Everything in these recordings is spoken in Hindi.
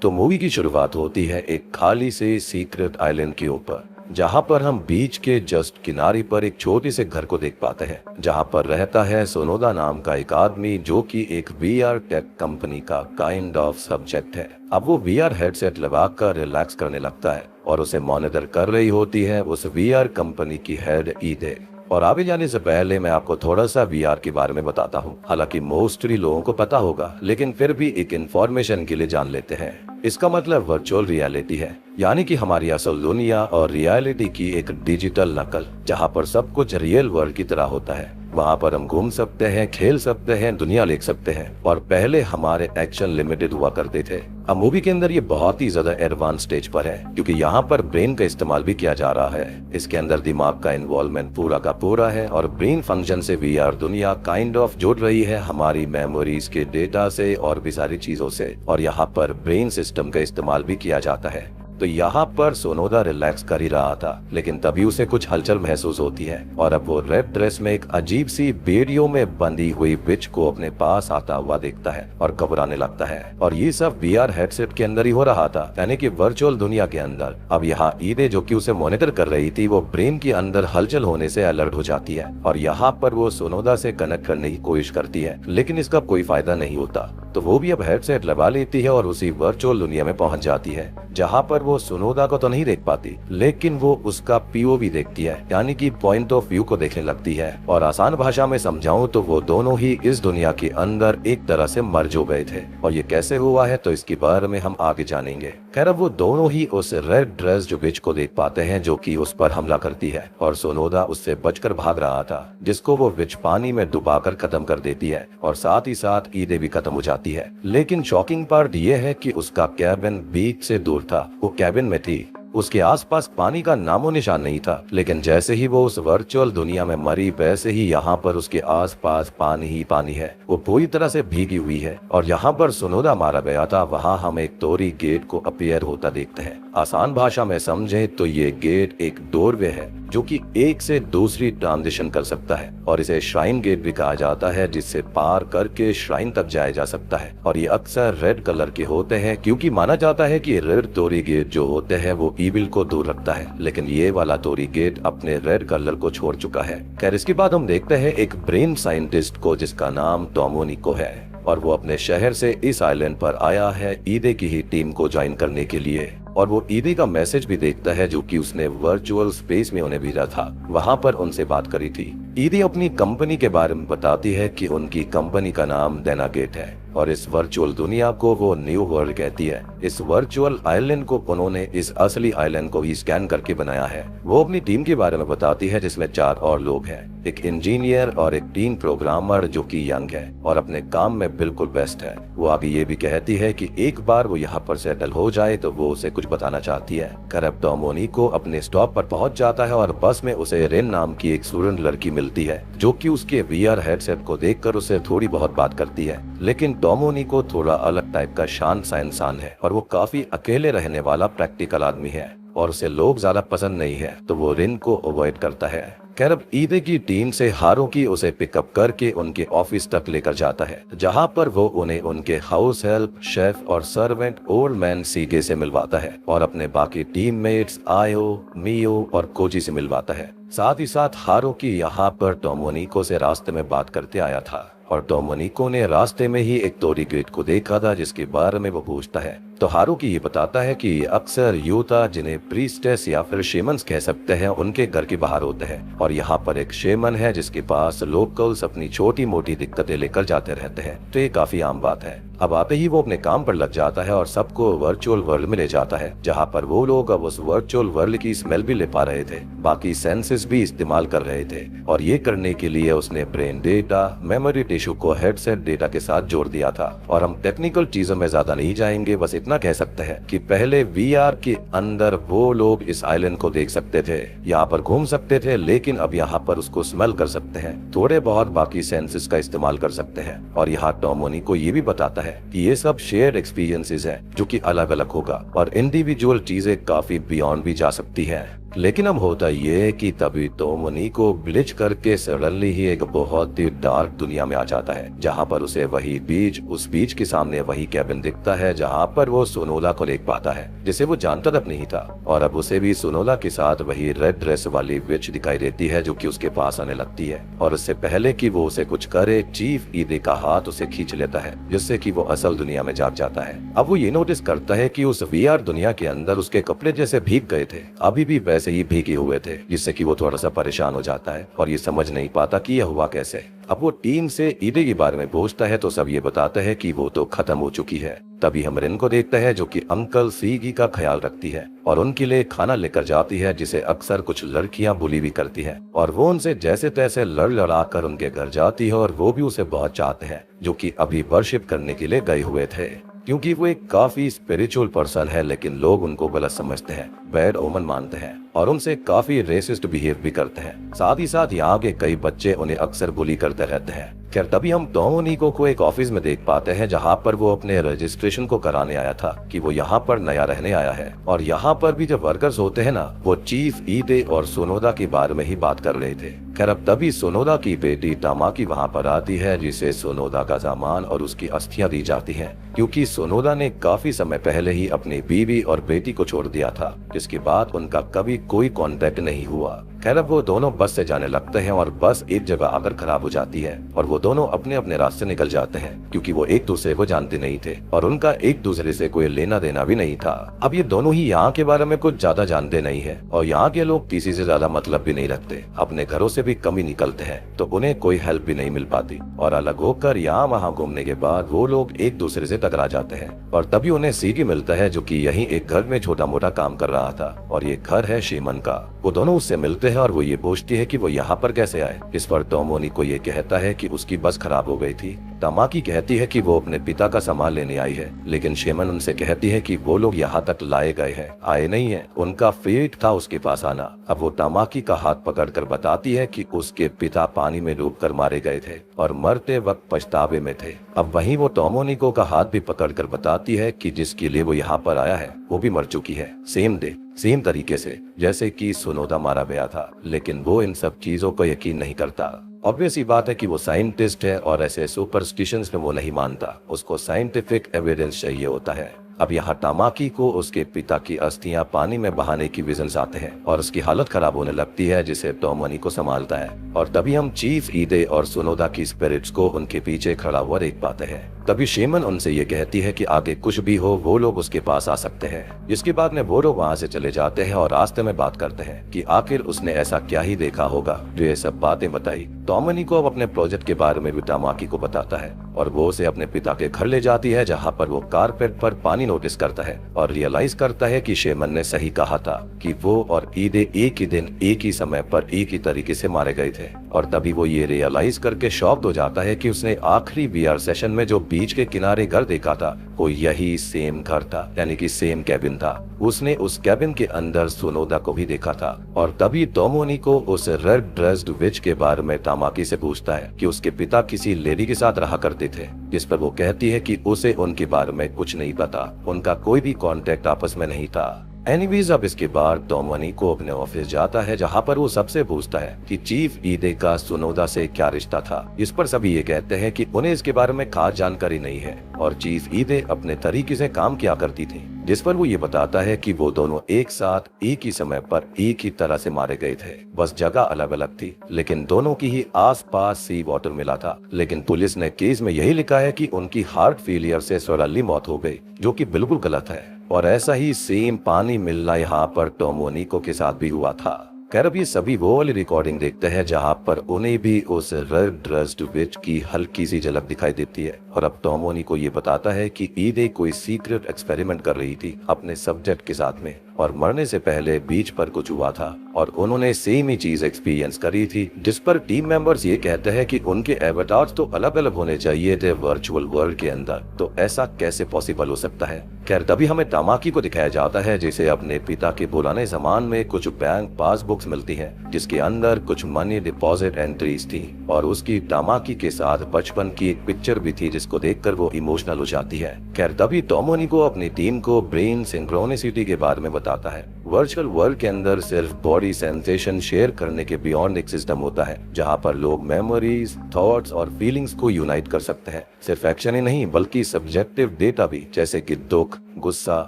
तो मूवी की शुरुआत होती है एक खाली से सीक्रेट आइलैंड के ऊपर, जहाँ पर हम बीच के जस्ट किनारे पर एक छोटे से घर को देख पाते हैं, जहाँ पर रहता है सोनोदा नाम का एक आदमी जो कि एक वीआर टेक कंपनी का काइंड ऑफ सब्जेक्ट है। अब वो वीआर हेडसेट लगाकर रिलैक्स करने लगता है और उसे मॉनिटर कर रही होती है उस वीआर कंपनी की हेड ईदे। और आगे जाने से पहले मैं आपको थोड़ा सा वीआर के बारे में बताता हूँ। हालांकि मोस्टली लोगों को पता होगा, लेकिन फिर भी एक इंफॉर्मेशन के लिए जान लेते हैं। इसका मतलब वर्चुअल रियलिटी है, यानी कि हमारी असल दुनिया और रियलिटी की एक डिजिटल नकल, जहाँ पर सब कुछ रियल वर्ल्ड की तरह होता है। वहाँ पर हम घूम सकते हैं, खेल सकते हैं, दुनिया देख सकते हैं। और पहले हमारे एक्शन लिमिटेड हुआ करते थे। अब मूवी के अंदर ये बहुत ही ज्यादा एडवांस स्टेज पर है, क्योंकि यहाँ पर ब्रेन का इस्तेमाल भी किया जा रहा है। इसके अंदर दिमाग का इन्वॉल्वमेंट पूरा का पूरा है और ब्रेन फंक्शन से वीआर दुनिया काइंड ऑफ जुड़ रही है हमारी मेमोरीज के डेटा से और भी सारी चीजों से। और यहाँ पर ब्रेन सिस्टम का इस्तेमाल भी किया जाता है। तो यहाँ पर सोनोदा रिलैक्स कर ही रहा था, लेकिन तभी उसे कुछ हलचल महसूस होती है और अब वो रेड ड्रेस में एक अजीब सी बेड़ियों में बंधी हुई विच को अपने पास आता हुआ देखता है और घबराने लगता है। और ये सब वीआर हेडसेट के अंदर ही हो रहा था, यानी कि वर्चुअल दुनिया के अंदर। अब यहाँ ईदे जो कि उसे मॉनिटर कर रही थी, वो ब्रेन के अंदर हलचल होने से अलर्ट हो जाती है और यहाँ पर वो सोनोदा से कनेक्ट करने की कोशिश करती है, लेकिन इसका कोई फायदा नहीं होता। तो वो भी अब हेडसेट लगा लेती है और उसी वर्चुअल दुनिया में पहुंच जाती है, जहाँ पर वो सोनोदा को तो नहीं देख पाती, लेकिन वो उसका पीओवी देखती है, यानी कि पॉइंट ऑफ व्यू को देखने लगती है। और आसान भाषा में समझाऊं तो वो दोनों ही इस दुनिया के अंदर एक तरह से मर्ज हो गए थे। और ये कैसे हुआ है तो इसके बारे में हम आगे जानेंगे। खैर, अब वो दोनों ही उस रेड ड्रेस जो विच को देख पाते हैं, जो कि उस पर हमला करती है और सोनोदा उससे बचकर भाग रहा था, जिसको वो विच पानी में डुबाकर खत्म कर देती है और साथ ही साथ ईदे भी खत्म हो जाती है। लेकिन शॉकिंग पार्ट ये है कि उसका कैबिन बीच से दूर था। वो कैबिन में थी, उसके आसपास पानी का नामो निशान नहीं था, लेकिन जैसे ही वो उस वर्चुअल दुनिया में मरी, वैसे ही यहाँ पर उसके आसपास पानी ही पानी है। वो पूरी तरह से भीगी हुई है और यहाँ पर सोनोदा मारा गया था, वहाँ हम एक तोरी गेट को अपीयर होता देखते हैं। आसान भाषा में समझे तो ये गेट एक डोरवे है जो कि एक से दूसरी ट्रांजिशन कर सकता है और इसे श्राइन गेट भी कहा जाता है, जिससे पार करके श्राइन तक जाया जा सकता है। और ये अक्सर रेड कलर के होते हैं, क्योंकि माना जाता है कि रेड तोरी गेट जो होते हैं वो ईविल को दूर रखता है, लेकिन ये वाला तोरी गेट अपने रेड कलर को छोड़ चुका है। खैर, इसके बाद हम देखते हैं एक ब्रेन साइंटिस्ट को जिसका नाम टोमोनिको है और वो अपने शहर से इस आइलैंड पर आया है ईदे की ही टीम को ज्वाइन करने के लिए। और वो ईदे का मैसेज भी देखता है जो कि उसने वर्चुअल स्पेस में उन्हें भेजा था, वहाँ पर उनसे बात करी थी। ईदे अपनी कंपनी के बारे में बताती है कि उनकी कंपनी का नाम डेनागेट है और इस वर्चुअल दुनिया को वो न्यू वर्ल्ड कहती है। इस वर्चुअल आइलैंड को उन्होंने इस असली आइलैंड को ही स्कैन करके बनाया है। वो अपनी टीम के बारे में बताती है, जिसमें 4 और लोग हैं, एक इंजीनियर और एक टीम प्रोग्रामर जो कि यंग है और अपने काम में बिल्कुल बेस्ट है। वो आगे ये भी कहती है कि एक बार वो यहाँ पर सेटल हो जाए तो वो उसे कुछ बताना चाहती है। करब टोमोनिको अपने स्टॉप पर पहुंच जाता है और बस में उसे रेन नाम की एक स्टूडेंट लड़की मिलती है, जो कि उसके वीआर हेडसेट को देखकर उसे थोड़ी बहुत बात करती है। लेकिन टोमोनिको थोड़ा अलग टाइप का शांत सा इंसान है और वो काफी अकेले रहने वाला प्रैक्टिकल आदमी है और उसे लोग ज्यादा पसंद नहीं है, तो वो रिन को अवॉइड करता है। खैर, अब ईदे की टीम से हारुकी उसे पिकअप करके उनके ऑफिस तक लेकर जाता है, जहां पर वो उन्हें उनके हाउस हेल्प, शेफ और सर्वेंट ओल्ड मैन सीगे से मिलवाता है और अपने बाकी टीममेट्स आयो, मियो और कोजी से मिलवाता है। साथ ही साथ हारुकी यहाँ पर टोमोनिको से रास्ते में बात करते आया था और टोमोनिको ने रास्ते में ही एक तोरी गेट को देखा था, जिसके बारे में वो पूछता है। तो हारुकी ये बताता है कि अक्सर यूता, जिन्हें प्रीस्टेस या फिर शेमन्स कह सकते हैं, उनके घर के बाहर होते हैं और यहाँ पर एक शेमन है जिसके पास लोकल्स अपनी छोटी मोटी दिक्कतें लेकर जाते रहते हैं। तो ये काफी आम बात है। अब आते ही वो अपने काम पर लग जाता है और सबको वर्चुअल वर्ल्ड में ले जाता है, जहाँ पर वो लोग अब उस वर्चुअल वर्ल्ड की स्मेल भी ले पा रहे थे, बाकी सेंसेस भी इस्तेमाल कर रहे थे। और ये करने के लिए उसने ब्रेन डेटा, मेमोरी टिश्यू को हेडसेट डेटा के साथ जोड़ दिया था। और हम टेक्निकल चीजों में ज्यादा नहीं जाएंगे, बस इतना कह सकते हैं कि पहले वीआर के अंदर वो लोग इस आइलैंड को देख सकते थे, यहाँ पर घूम सकते थे, लेकिन अब यहाँ पर उसको स्मेल कर सकते हैं, थोड़े बहुत बाकी सेंसेस का इस्तेमाल कर सकते हैं। और यहाँ टोमोनिको ये भी बताता है कि ये सब शेयर्ड एक्सपीरियंसेस हैं, जो कि अलग अलग होगा और इंडिविजुअल चीजें काफी बियॉन्ड भी जा सकती हैं। लेकिन अब होता ये कि तभी तोमोनी को ग्लिच करके सडनली ही एक बहुत ही डार्क दुनिया में आ जाता है, जहाँ पर उसे वही बीच, उस बीच के सामने वही कैबिन दिखता है जहाँ पर वो सोनोला को देख पाता है, जिसे वो जानता तक नहीं था। और अब उसे भी सोनोला के साथ वही रेड ड्रेस वाली विच दिखाई देती है, जो कि उसके पास आने लगती है। और उससे पहले कि वो उसे कुछ करे, चीफ ईदे का हाथ उसे खींच लेता है, जिससे कि वो असल दुनिया में जाग जाता है। अब वो ये नोटिस करता है कि उस वीआर दुनिया के अंदर उसके कपड़े जैसे भीग गए थे, अभी भी वैसे ही भीगे हुए थे, जिससे कि वो थोड़ा सा परेशान हो जाता है और ये समझ नहीं पाता कि यह हुआ कैसे। अब वो टीम से ईदे के बारे में पूछता है तो सब ये बताते हैं कि वो तो खत्म हो चुकी है। तभी हम रिन को देखते हैं, जो कि अंकल सीगी का ख्याल रखती है और उनके लिए खाना लेकर जाती है, जिसे अक्सर कुछ लड़कियां बुली भी करती हैं। और वो उनसे जैसे तैसे लड़ लड़ा कर उनके घर जाती है और वो भी उसे बहुत चाहते हैं, जो कि अभी वर्शिप करने के लिए गए हुए थे, क्योंकि वो एक काफी स्पिरिचुअल पर्सन है। लेकिन लोग उनको गलत समझते हैं, बैड ओमन मानते हैं और उनसे काफी रेसिस्ट बिहेव भी करते हैं। साथ ही साथ यहाँ के कई बच्चे उन्हें अक्सर बुली करते रहते हैं। खैर तभी हम तोमोनिको को एक ऑफिस में देख पाते हैं, जहाँ पर वो अपने रजिस्ट्रेशन को कराने आया था कि वो यहाँ पर नया रहने आया है। और यहाँ पर भी जब वर्कर्स होते हैं ना, वो चीफ ईदे और सोनोदा के बारे में ही बात कर रहे थे। खैर अब तभी सोनोदा की बेटी तामाकी वहाँ पर आती है, जिसे सोनोदा का सामान और उसकी अस्थियां दी जाती हैं, क्योंकि सोनोदा ने काफी समय पहले ही अपनी बीवी और बेटी को छोड़ दिया था, जिसके बाद उनका कभी कोई कांटेक्ट नहीं हुआ। खैर अब वो दोनों बस से जाने लगते हैं और बस एक जगह आकर खराब हो जाती है और वो दोनों अपने अपने रास्ते निकल जाते हैं, क्योंकि वो एक दूसरे को जानते नहीं थे और उनका एक दूसरे से कोई लेना देना भी नहीं था। अब ये दोनों ही यहाँ के बारे में कुछ ज्यादा जानते नहीं है और यहाँ के लोग किसी से ज्यादा मतलब भी नहीं रखते, अपने घरों से भी कम ही निकलते हैं, तो उन्हें कोई हेल्प भी नहीं मिल पाती। और अलग होकर यहाँ वहाँ घूमने के बाद वो लोग एक दूसरे से टकरा जाते हैं और तभी उन्हें सीगी मिलता है, जो कि यही एक घर में छोटा मोटा काम कर रहा था और ये घर है शेमन का। वो दोनों उससे मिलते हैं और वो ये पूछती है कि वो यहाँ पर कैसे आए। इस पर तोमोनी को ये कहता है कि उसकी बस खराब हो गई थी। तामाकी कहती है कि वो अपने पिता का सामान लेने आई है, लेकिन शेमन उनसे कहती है कि वो लोग यहाँ तक लाए गए हैं, आए नहीं है, उनका फेट था उसके पास आना। अब वो तामाकी का हाथ पकड़कर बताती है कि उसके पिता पानी में डूबकर मारे गए थे और मरते वक्त पछतावे में थे। अब वहीं वो तोमोनिको का हाथ भी पकड़कर बताती है कि जिसके लिए वो यहाँ पर आया है वो भी मर चुकी है, सेम डे सेम तरीके से जैसे कि सोनोदा मारा गया था। लेकिन वो इन सब चीजों को यकीन नहीं करता। ऑब्वियस ही बात है कि वो साइंटिस्ट है और ऐसे सुपरस्टिशंस में वो नहीं मानता, उसको साइंटिफिक एविडेंस चाहिए होता है। अब यहाँ तामाकी को उसके पिता की अस्थियां पानी में बहाने की विजन्स आते हैं और उसकी हालत खराब होने लगती है, जिसे तोमोनी को संभालता है। और तभी हम चीफ ईदे और सोनोदा की स्पिरिट्स को उनके पीछे खड़ा हुआ देख पाते हैं। तभी शेमन उनसे ये कहती है कि आगे कुछ भी हो वो लोग उसके पास आ सकते हैं। जिसके बाद में वो लोग वहाँ से चले जाते हैं और रास्ते में बात करते हैं कि आखिर उसने ऐसा क्या ही देखा होगा जो ये सब बातें बताई। तोमोनी को अब अपने प्रोजेक्ट के बारे में भी तामाकी को बताता है और वो उसे अपने पिता के घर ले जाती है, जहाँ पर वो कारपेट पर पानी नोटिस करता है और रियलाइज करता है कि शेमन ने सही कहा था कि वो और ईदे एक ही दिन एक ही समय पर एक ही तरीके से मारे गए थे। और तभी वो ये रियलाइज करके शॉक्ड हो जाता है कि उसने आखिरी वीआर सेशन में जो बीच के किनारे घर देखा था वो यही सेम घर था, यानी कि सेम कैबिन था। उसने उस कैबिन के अंदर सोनोदा को भी देखा था। और तभी तोमोनी को उस रेड ड्रेस्ड विच के बारे में तामाकी से पूछता है कि उसके पिता किसी लेडी के साथ रहा करते थे, जिस पर वो कहती है कि उसे उनके बारे में कुछ नहीं पता, उनका कोई भी कांटेक्ट आपस में नहीं था। एनीवेज अब इसके बाद तोमोनी को अपने ऑफिस जाता है, जहाँ पर वो सबसे पूछता है कि चीफ ईदे का सोनोदा से क्या रिश्ता था। इस पर सभी ये कहते हैं कि उन्हें इसके बारे में खास जानकारी नहीं है और चीफ ईदे अपने तरीके से काम किया करती थी। जिस पर वो ये बताता है कि वो दोनों एक साथ एक ही समय पर एक ही तरह से मारे गए थे, बस जगह अलग अलग थी, लेकिन दोनों की ही आसपास सी वाटर मिला था। लेकिन पुलिस ने केस में यही लिखा है कि उनकी हार्ट फेलियर से सडनली मौत हो गई, जो कि बिल्कुल गलत है। और ऐसा ही सेम पानी मिलना यहाँ पर तोमोनिको के साथ भी हुआ था। खैर अब ये सभी वो वाली रिकॉर्डिंग देखते हैं जहाँ पर उन्हें भी उस रेड ड्रेस्ड विच की हल्की सी झलक दिखाई देती है। और अब तोमोनी को ये बताता है कि ईदे कोई सीक्रेट एक्सपेरिमेंट कर रही थी अपने सब्जेक्ट के साथ में और मरने से पहले बीच पर कुछ हुआ था और उन्होंने सेम ही चीज एक्सपीरियंस करी थी। जिस पर टीम मेंबर्स ये कहते हैं कि उनके एवटार्स तो अलग अलग होने चाहिए थे वर्चुअल वर्ल्ड के अंदर, तो ऐसा कैसे पॉसिबल हो सकता है। खैर तभी हमें तामाकी को दिखाया जाता है, जिसे अपने पिता के पुराने जमान में कुछ बैंक पासबुक्स मिलती है, जिसके अंदर कुछ मनी डिपॉजिट एंट्रीज थी और उसकी तामाकी के साथ बचपन की एक पिक्चर भी थी, जिसको देखकर वो इमोशनल हो जाती है। खैर तभी तोमोनी को अपनी टीम को ब्रेन सिंक्रोनिसिटी के बारे में बताता है। वर्चुअल वर्ल्ड के अंदर सिर्फ बॉडी सेंसेशन शेयर करने के बियॉन्ड एक सिस्टम होता है जहाँ पर लोग मेमोरीज, थॉट्स और फीलिंग्स को यूनाइट कर सकते हैं। सिर्फ एक्शन ही नहीं बल्कि सब्जेक्टिव डेटा भी, जैसे कि दुख, गुस्सा,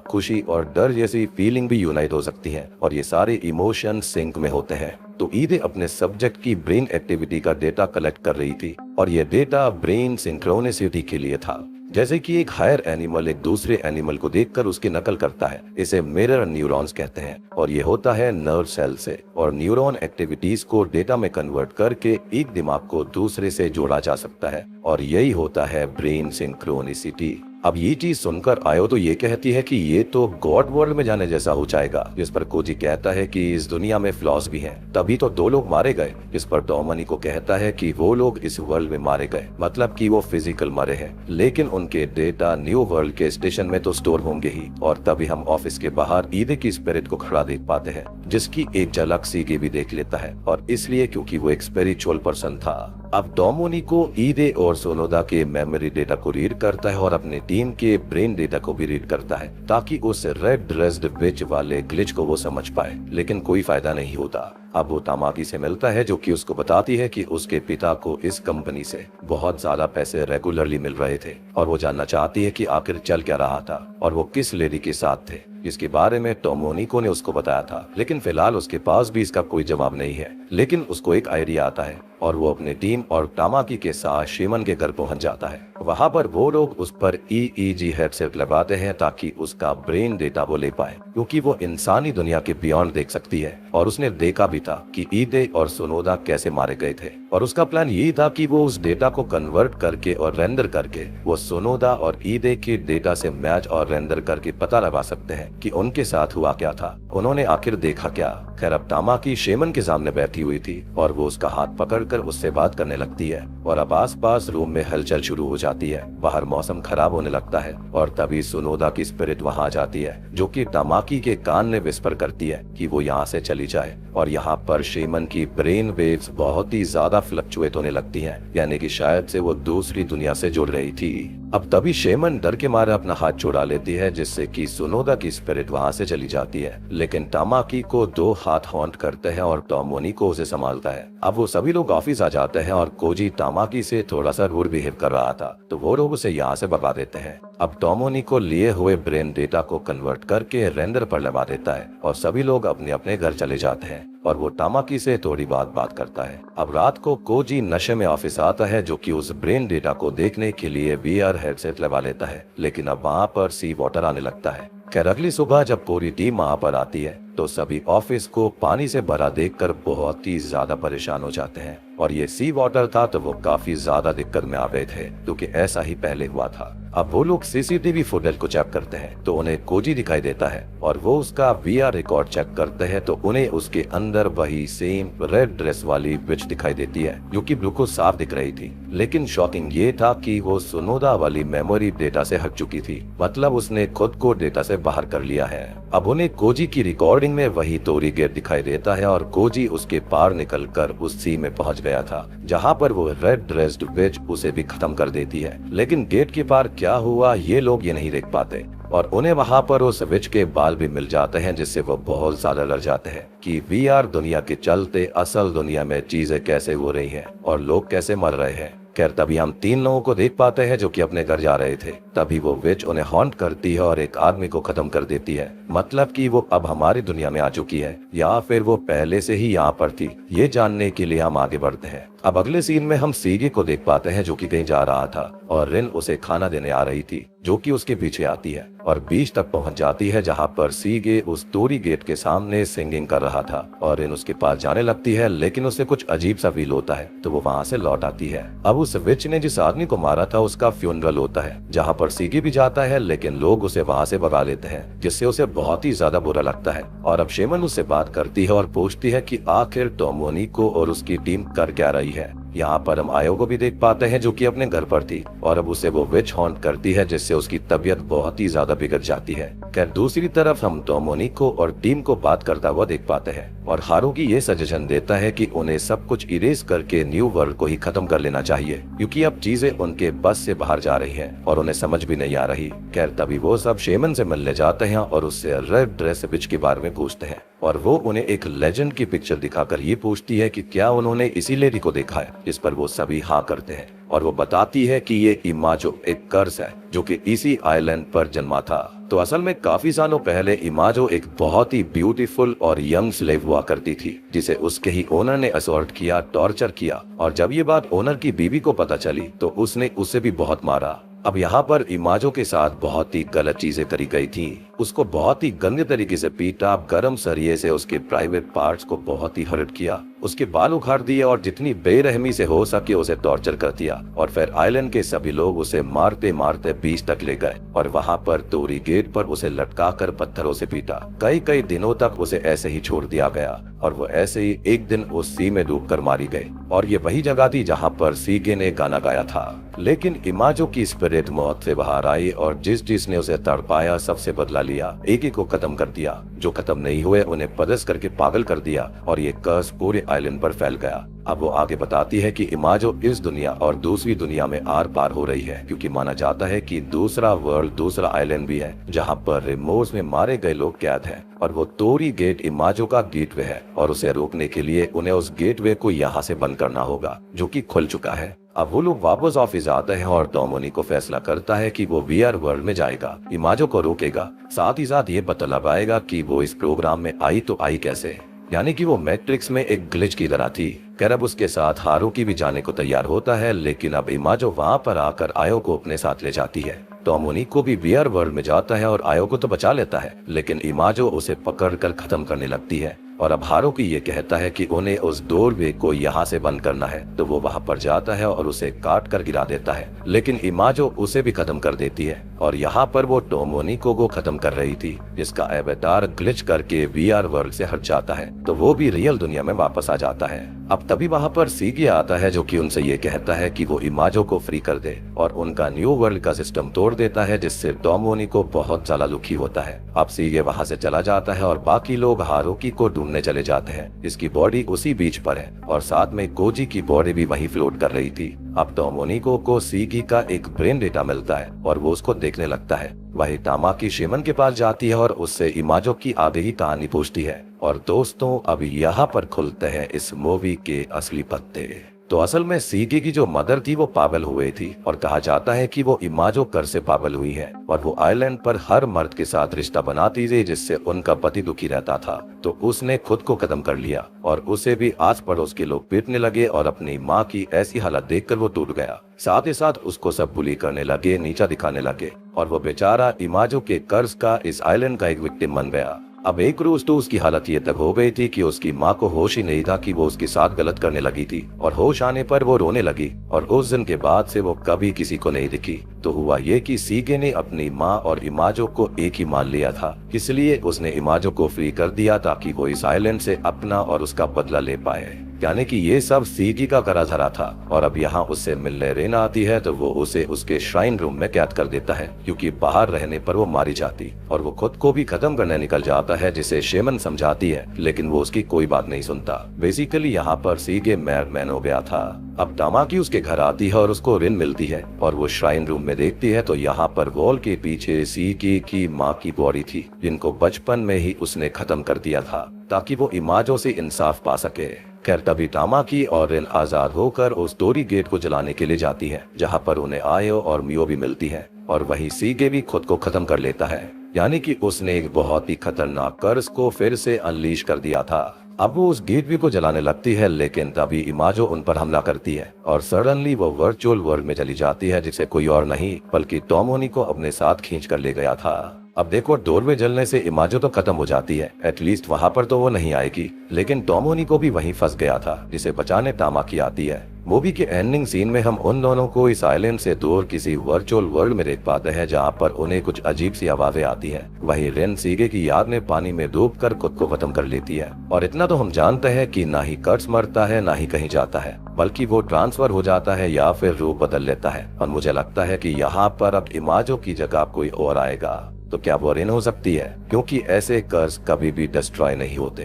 खुशी और डर जैसी फीलिंग भी यूनाइट हो सकती है और ये सारे इमोशन सिंक में होते हैं। तो ईदे अपने सब्जेक्ट की ब्रेन एक्टिविटी का डेटा कलेक्ट कर रही थी और ये डेटा ब्रेन सिंक्रोनिसिटी के लिए था। जैसे कि एक हायर एनिमल एक दूसरे एनिमल को देखकर उसकी नकल करता है, इसे मिरर न्यूरॉन्स कहते हैं और ये होता है नर्व सेल से, और न्यूरॉन एक्टिविटीज को डेटा में कन्वर्ट करके एक दिमाग को दूसरे से जोड़ा जा सकता है और यही होता है ब्रेन सिंक्रोनिसिटी। अब ये चीज सुनकर आयो तो ये कहती है कि ये तो गॉड वर्ल्ड में जाने जैसा हो जाएगा, जिस पर कोजी कहता है कि इस दुनिया में फ्लॉज भी हैं। तभी तो 2 लोग मारे गए, जिस पर डोमिनी को कहता है कि वो लोग इस वर्ल्ड में मारे गए, मतलब कि वो फिजिकल मरे हैं, लेकिन उनके डेटा न्यू वर्ल्ड के स्टेशन में तो स्टोर होंगे ही। और तभी हम ऑफिस के बाहर ईदे की स्पिरिट को खड़ा देख पाते हैं, जिसकी एक झलक सीगे भी देख लेता है, और इसलिए क्योंकि वो एक स्पिरिचुअल पर्सन था। अब डोमिनी को ईदे और सोनोदा के मेमोरी डेटा को रीड करता है और अपने टीम के ब्रेन डेटा को भी रीड करता है ताकि उस रेड ड्रेस्ड विच वाले ग्लिच को वो समझ पाए, लेकिन कोई फायदा नहीं होता। अब वो तामाकी से मिलता है जो कि उसको बताती है कि उसके पिता को इस कंपनी से बहुत ज्यादा पैसे रेगुलरली मिल रहे थे और वो जानना चाहती है कि आखिर चल क्या रहा था और वो किस लेडी के साथ थे, जिसके बारे में टोमोनिको ने उसको बताया था। लेकिन फिलहाल उसके पास भी इसका कोई जवाब नहीं है, लेकिन उसको एक आइडिया आता है और वो अपने टीम और तामाकी के साथ शिमन के घर पहुंच जाता है। वहां पर वो लोग उस पर EEG हेडसेट लगाते हैं ताकि उसका ब्रेन डेटा वो ले पाए, क्योंकि वो इंसानी दुनिया के बियॉन्ड देख सकती है और उसने देखा भी था कि ईदे और सोनोदा कैसे मारे गए थे। और उसका प्लान ये था कि वो उस डेटा को कन्वर्ट करके और रेंडर करके वो सोनोदा और ईदे के डेटा से मैच और रेंडर करके पता लगा सकते हैं कि उनके साथ हुआ क्या था, उन्होंने आखिर देखा क्या। खैर अब तामाकी शेमन के सामने बैठी हुई थी और वो उसका हाथ पकड़कर उससे बात करने लगती है और अब आसपास रूम में हलचल शुरू हो जाती है। बाहर मौसम खराब होने लगता है और तभी सोनोदा की स्पिरिट वहां आ जाती है, जो कि तामाकी के कान में विस्पर करती है कि वो यहाँ से चली जाए। और यहाँ पर शेमन की ब्रेन वेव्स बहुत ही ज्यादा फ्लक्चुएट होने लगती हैं, यानी कि शायद से वो दूसरी दुनिया से जुड़ रही थी। अब तभी शेमन डर के मारे अपना हाथ छुड़ा लेती है, जिससे कि सोनोदा की स्पिरिट वहां से चली जाती है। लेकिन तामाकी को 2 हाथ हॉन्ट करते हैं और टोमोनिको उसे संभालता है। अब वो सभी लोग ऑफिस आ जाते हैं और कोजी तामाकी से थोड़ा सा रूड बिहेव कर रहा था, तो वो लोग उसे यहाँ से भगा देते हैं। अब टोमोनिको लिए हुए ब्रेन डेटा को कन्वर्ट करके रेंडर पर लगा देता है और सभी लोग अपने अपने घर चले जाते हैं और वो तामाकी से थोड़ी बात करता है। अब रात को कोजी नशे में ऑफिस आता है, जो कि उस ब्रेन डेटा को देखने के लिए VR हेडसेट लगा लेता है, लेकिन अब वहाँ पर सी वाटर आने लगता है। खैर अगली सुबह जब पूरी टीम वहाँ पर आती है तो सभी ऑफिस को पानी से भरा देखकर बहुत ही ज्यादा परेशान हो जाते हैं, और ये सी वाटर था तो वो काफी ज्यादा दिक्कत में आ गए थे, क्योंकि ऐसा ही पहले हुआ था। अब वो लोग CCTV फुटेज को चेक करते हैं तो उन्हें कोजी दिखाई देता है और वो उसका VR रिकॉर्ड चेक करते हैं तो उन्हें उसके अंदर वही सेम रेड ड्रेस वाली विच दिखाई देती है, जो कि बिल्कुल साफ दिख रही थी। लेकिन शॉकिंग ये था कि वो सोनोदा वाली मेमोरी डेटा से हट चुकी थी, मतलब उसने खुद को डेटा से बाहर कर लिया है। अब उन्हें कोजी की रिकॉर्डिंग में वही तोरी गेट दिखाई देता है और कोजी उसके पार निकलकर उस सी में पहुंच गया था, जहां पर वो रेड ड्रेस्ड विच उसे भी खत्म कर देती है। लेकिन गेट के पार क्या हुआ ये लोग ये नहीं देख पाते और उन्हें वहां पर उस विच के बाल भी मिल जाते हैं, जिससे वो बहुत ज्यादा डर जाते हैं कि VR दुनिया के चलते असल दुनिया में चीजें कैसे हो रही हैं और लोग कैसे मर रहे हैं। खैर तभी हम 3 लोगों को देख पाते हैं जो कि अपने घर जा रहे थे। तभी वो विच उन्हें हॉन्ट करती है और एक आदमी को खत्म कर देती है, मतलब कि वो अब हमारी दुनिया में आ चुकी है या फिर वो पहले से ही यहाँ पर थी। ये जानने के लिए हम आगे बढ़ते हैं। अब अगले सीन में हम सीगे को देख पाते हैं जो कि कहीं जा रहा था और रिन उसे खाना देने आ रही थी, जो कि उसके पीछे आती है और बीच तक पहुंच जाती है, जहां पर सीगे उस तोरी गेट के सामने सिंगिंग कर रहा था और रिन उसके पास जाने लगती है, लेकिन उसे कुछ अजीब सा फील होता है तो वो वहां से लौट आती है। अब उस विच ने जिस आदमी को मारा था उसका फ्यूनरल होता है, जहाँ पर सीगे भी जाता है, लेकिन लोग उसे वहां से भगा लेते हैं, जिससे उसे बहुत ही ज्यादा बुरा लगता है। और अब शेमन उससे बात करती है और पूछती है कि आखिर टोमोनिको और उसकी टीम कर क्या रही है। यहाँ पर हम आयो को भी देख पाते हैं जो कि अपने घर पर थी और अब उसे वो विच हॉन्ट करती है, जिससे उसकी तबीयत बहुत ही ज्यादा बिगड़ जाती है। खैर दूसरी तरफ हम टोमोनिको और टीम को बात करता हुआ देख पाते हैं और हारुकी ये सजेशन देता है कि उन्हें सब कुछ इरेज करके न्यू वर्ल्ड को ही खत्म कर लेना चाहिए, क्योंकि अब चीजें उनके बस से बाहर जा रही हैं और उन्हें समझ भी नहीं आ रही। खैर तभी वो सब शेमन से मिलने जाते हैं और उससे रेड ड्रेस बिच के बारे में पूछते हैं और वो उन्हें एक लेजेंड की पिक्चर दिखाकर ये पूछती है कि क्या उन्होंने इसी लेडी को देखा है, जिस पर वो सभी हाँ करते हैं और वो बताती है कि ये इमाजो एक कर्स है जो कि इसी आइलैंड पर जन्मा था। तो असल में काफी सालों पहले इमाजो एक बहुत ही ब्यूटीफुल और यंग स्लेव हुआ करती थी, जिसे उसके ही ओनर ने असॉल्ट किया, टॉर्चर किया और जब ये बात ओनर की बीवी को पता चली तो उसने उसे भी बहुत मारा। अब यहाँ पर इमाजो के साथ बहुत ही गलत चीजें करी गई थी। उसको बहुत ही गंदे तरीके से पीटा, गरम सरिये से उसके प्राइवेट पार्ट्स को बहुत ही हर्ट किया, उसके बाल उखाड़ दिए और जितनी बेरहमी से हो सके उसे टॉर्चर कर दिया और फिर आइलैंड के सभी लोग उसे मारते मारते बीच तक ले गए और वहाँ पर तोरी गेट पर उसे लटका कर पत्थरों से पीटा। कई कई दिनों तक उसे ऐसे ही छोड़ दिया गया और वो ऐसे ही एक दिन उस सी में डूबकर मारी गई और ये वही जगह थी जहाँ पर सीगे ने गाना गाया था। लेकिन इमाजो की स्पिरिट मौत से बाहर आई और जिसने उसे तड़पाया सबसे बदला लिया, एक को खत्म कर दिया, जो खत्म नहीं हुए उन्हें पदस करके पागल कर दिया और ये कर्स पूरे आइलैंड पर फैल गया। अब वो आगे बताती है कि इमाजो इस दुनिया और दूसरी दुनिया में आर पार हो रही है, क्योंकि माना जाता है कि दूसरा वर्ल्ड, दूसरा आइलैंड भी है जहाँ पर रिमोर्स में मारे गए लोग कैद हैं और वो तोरी गेट इमाजो का गेटवे है और उसे रोकने के लिए उन्हें उस गेटवे को यहाँ से बंद करना होगा, जो कि खुल चुका है। अब वो लोग वापस ऑफिस आते हैं और टोमोनिको फैसला करता है कि वो वीआर वर्ल्ड में जाएगा, इमाजो को रोकेगा, साथ ही साथ ये पता लगाएगा कि वो इस प्रोग्राम में आई तो आई कैसे, यानी कि वो मैट्रिक्स में एक ग्लिच की तरह थी। खैर अब उसके साथ हारुकी भी जाने को तैयार होता है, लेकिन अब इमाजो वहाँ पर आकर आयो को अपने साथ ले जाती है। टोमोनिको भी वीआर वर्ल्ड में जाता है और आयो को तो बचा लेता है, लेकिन इमाजो उसे पकड़कर खत्म करने लगती है और अब हारुकी ये कहता है कि उन्हें उस डोरवे को यहाँ से बंद करना है, तो वो वहाँ पर जाता है और उसे काट कर गिरा देता है, लेकिन इमाजो उसे भी खत्म कर देती है और यहाँ पर वो टोमोनिको को खत्म कर रही थी, जिसका एवेटार ग्लिच करके वीआर वर्ल्ड से हट जाता है, तो वो भी रियल दुनिया में वापस आ जाता है। अब तभी वहाँ पर सीगे आता है जो कि उनसे ये कहता है कि वो इमाजो को फ्री कर दे और उनका न्यू वर्ल्ड का सिस्टम तोड़ देता है, जिससे टोमोनिको बहुत ज्यादा दुखी होता है। अब सीगे वहाँ से चला जाता है और बाकी लोग हारुकी को ढूंढने चले जाते हैं। इसकी बॉडी उसी बीच पर है और साथ में कोजी की बॉडी भी वहीं फ्लोट कर रही थी। अब टोमोनिको को सीगी का एक ब्रेन डेटा मिलता है और वो उसको देखने लगता है। वही तामाकी शेमन के पास जाती है और उससे इमाजो की आगे ही कहानी पूछती है। और दोस्तों अब यहाँ पर खुलते हैं इस मूवी के असली पत्ते। तो असल में सीगे की जो मदर थी वो पागल हुई थी और कहा जाता है कि वो इमाजो कर से पागल हुई है और वो आइलैंड पर हर मर्द के साथ रिश्ता बनाती थी जिससे उनका पति दुखी रहता था, तो उसने खुद को खत्म कर लिया और उसे भी आस पड़ोस के लोग पीटने लगे और अपनी माँ की ऐसी हालत देखकर वो टूट गया। साथ ही साथ उसको सब बुली करने लगे, नीचा दिखाने लगे और वो बेचारा इमाजो के कर्ज का इस आइलैंड का एक विक्टिम बन गया। अब एक रोज तो उसकी हालत ये तक हो गई थी कि उसकी माँ को होश ही नहीं था कि वो उसके साथ गलत करने लगी थी और होश आने पर वो रोने लगी और उस दिन के बाद से वो कभी किसी को नहीं दिखी। तो हुआ ये कि सीगे ने अपनी माँ और इमाजो को एक ही मान लिया था, इसलिए उसने इमाजो को फ्री कर दिया ताकि वो इस आइलैंड से अपना और उसका बदला ले पाए। यानी कि ये सब सीगी का करा धरा था और अब यहाँ उससे मिलने रेना आती है तो वो उसे उसके श्राइन रूम में कैद कर देता है, क्योंकि बाहर रहने पर वो मारी जाती और वो खुद को भी खत्म करने निकल जाता है, जिसे शेमन समझाती है, लेकिन वो उसकी कोई बात नहीं सुनता। बेसिकली यहाँ पर सीगे मैडमैन हो गया था। अब तामाकी उसके घर आती है और उसको रिन मिलती है और वो श्राइन रूम में देखती है तो यहाँ पर वॉल के पीछे सीगे की माँ की बॉडी थी, जिनको बचपन में ही उसने खत्म कर दिया था ताकि वो इमाजो से इंसाफ पा सके। खैर तभी तामाकी और रिन आजाद होकर उस टोरी गेट को जलाने के लिए जाती है, जहाँ पर उन्हें आयो और मियो भी मिलती है और वही सीगे भी खुद को खत्म कर लेता है, यानी कि उसने एक बहुत ही खतरनाक कर्ज को फिर से अनलीश कर दिया था। अब वो उस गेटवे को जलाने लगती है, लेकिन तभी इमाजो उन पर हमला करती है और सडनली वो वर्चुअल वर्ल्ड में चली जाती है, जिसे कोई और नहीं बल्कि टोमोनिको अपने साथ खींच कर ले गया था। अब देखो डोरवे जलने से इमाजो तो खत्म हो जाती है, एटलीस्ट वहाँ पर तो वो नहीं आएगी, लेकिन टोमोनिको भी वहीं फंस गया था, जिसे बचाने तामाकी आती है। मूवी के एंडिंग सीन में हम उन दोनों को इस आइलैंड से दूर किसी वर्चुअल वर्ल्ड में देख पाते हैं, जहाँ पर उन्हें कुछ अजीब सी आवाजें आती हैं। वहीं रेन सीगे की याद में पानी में डूबकर खुद को खत्म कर लेती है और इतना तो हम जानते हैं कि ना ही कर्ट्स मरता है ना ही कहीं जाता है, बल्कि वो ट्रांसफर हो जाता है या फिर रूप बदल लेता है और मुझे लगता है कि यहाँ पर अब इमाजो की जगह कोई और आएगा। तो क्या वो रिन हो सकती है, क्योंकि ऐसे कर्ज कभी भी डिस्ट्रॉय नहीं होते।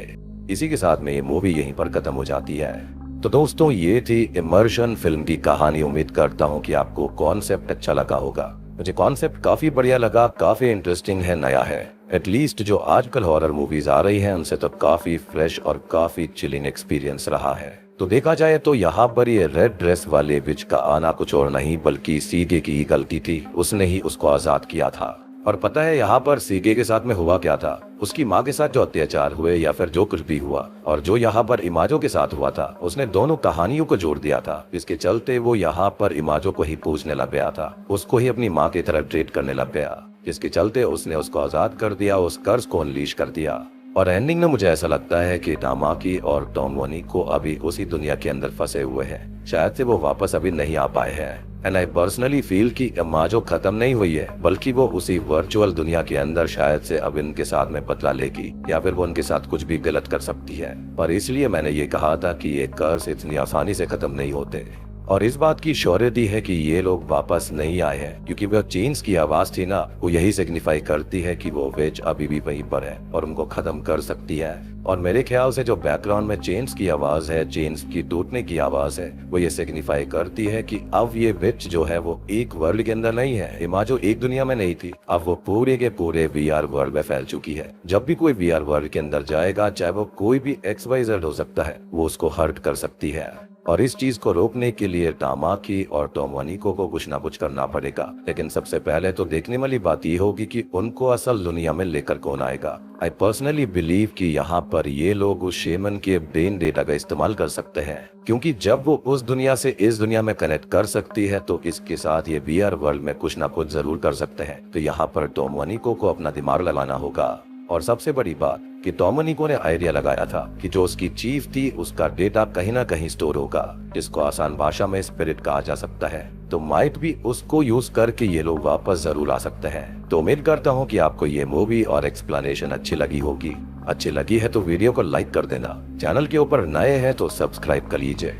इसी के साथ में ये मूवी यहीं पर खत्म हो जाती है। तो दोस्तों, ये थी इमर्शन फिल्म की कहानी। उम्मीद करता हूँ कि आपको कॉन्सेप्ट अच्छा लगा होगा। मुझे कॉन्सेप्ट काफी बढ़िया लगा, काफी इंटरेस्टिंग है, नया है। एटलीस्ट जो आजकल हॉरर मूवीज आ रही हैं उनसे तो काफी फ्रेश और काफी चिलिंग एक्सपीरियंस रहा है। तो देखा जाए तो यहाँ पर ये रेड ड्रेस वाले विच का आना कुछ और नहीं बल्कि सीगे की ही गलती थी। उसने ही उसको आजाद किया था। और पता है यहाँ पर सीगे के साथ में हुआ क्या था? उसकी माँ के साथ जो अत्याचार हुए या फिर जो कुछ भी हुआ और जो यहाँ पर इमाजो के साथ हुआ था, उसने दोनों कहानियों को जोड़ दिया था, जिसके चलते वो यहाँ पर इमाजो को ही पूजने लग गया था, उसको ही अपनी माँ की तरह ट्रीट करने लग गया, जिसके चलते उसने उसको आजाद कर दिया, उस कर्ज को अनलीश कर दिया। और एंडिंग में मुझे ऐसा लगता है कि तामाकी और टोमोनिको अभी उसी दुनिया के अंदर फंसे हुए हैं, शायद से वो वापस अभी नहीं आ पाए हैं। एंड आई पर्सनली फील कि इमाजो खत्म नहीं हुई है, बल्कि वो उसी वर्चुअल दुनिया के अंदर शायद से अब इनके साथ में बदला लेगी या फिर वो उनके साथ कुछ भी गलत कर सकती है। पर इसलिए मैंने ये कहा था कि ये कर्ज इतनी आसानी से खत्म नहीं होते। और इस बात की श्योरिटी है कि ये लोग वापस नहीं आए हैं, क्योंकि वो चेन्स की आवाज थी ना, वो यही सिग्निफाई करती है कि वो वेज अभी भी वहीं पर है और उनको खत्म कर सकती है। और मेरे ख्याल से जो बैकग्राउंड में चेन्स की आवाज है, चेन्स की टूटने की आवाज है, वो ये सिग्निफाई करती है कि अब ये विच जो है वो एक वर्ल्ड के अंदर नहीं है। इमाजो एक दुनिया में नहीं थी, अब वो पूरे के पूरे वीआर वर्ल्ड में फैल चुकी है। जब भी कोई वीआर वर्ल्ड के अंदर जाएगा, चाहे वो कोई भी XYZ हो सकता है, वो उसको हर्ट कर सकती है। और इस चीज को रोकने के लिए तामाकी और टोमोनिको को कुछ ना कुछ करना पड़ेगा। लेकिन सबसे पहले तो देखने वाली बात ये होगी कि उनको असल दुनिया में लेकर कौन आएगा। आई पर्सनली बिलीव कि यहाँ पर ये लोग उस शेमन के ब्रेन डेटा का इस्तेमाल कर सकते हैं, क्योंकि जब वो उस दुनिया से इस दुनिया में कनेक्ट कर सकती है तो इसके साथ ये वीआर वर्ल्ड में कुछ ना कुछ जरूर कर सकते हैं। तो यहाँ पर टोमोनिको को अपना दिमाग लगाना होगा। और सबसे बड़ी बात कि टोमोनिको ने आइडिया लगाया था कि जो उसकी चीफ थी उसका डेटा कहीं ना कहीं स्टोर होगा, जिसको आसान भाषा में स्पिरिट कहा जा सकता है। तो माइट भी उसको यूज करके ये लोग वापस जरूर आ सकते हैं। तो उम्मीद करता हूँ कि आपको ये मूवी और एक्सप्लेनेशन अच्छी लगी होगी। अच्छी लगी है तो वीडियो को लाइक कर देना, चैनल के ऊपर नए हैं तो सब्सक्राइब कर लीजिए।